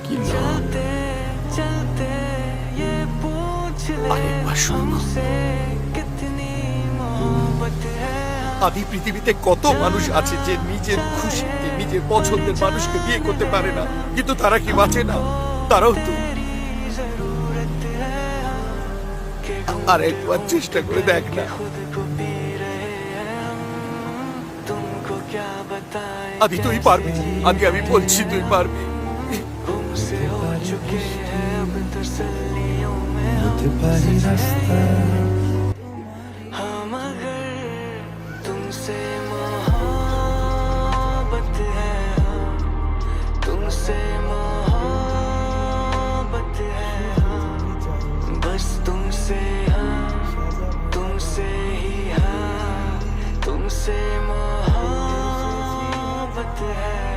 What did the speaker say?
কি আরেকবার শুনো, আমি পৃথিবীতে কত মানুষ আছে যে নিজের খুশিতে নিজের পছন্দের মানুষকে বিয়ে করতে পারে না, কিন্তু তারা কি বাঁচে না? তারাও তো। আর একবার চেষ্টা করে দেখ না। আদি তুই পারবি, আদি আমি বলছি তুই পারবি। तुमसे मोहब्बत है, तुमसे मोहब्बत है, बस तुमसे हाँ, तुमसे ही हाँ, तुमसे मोहब्बत है।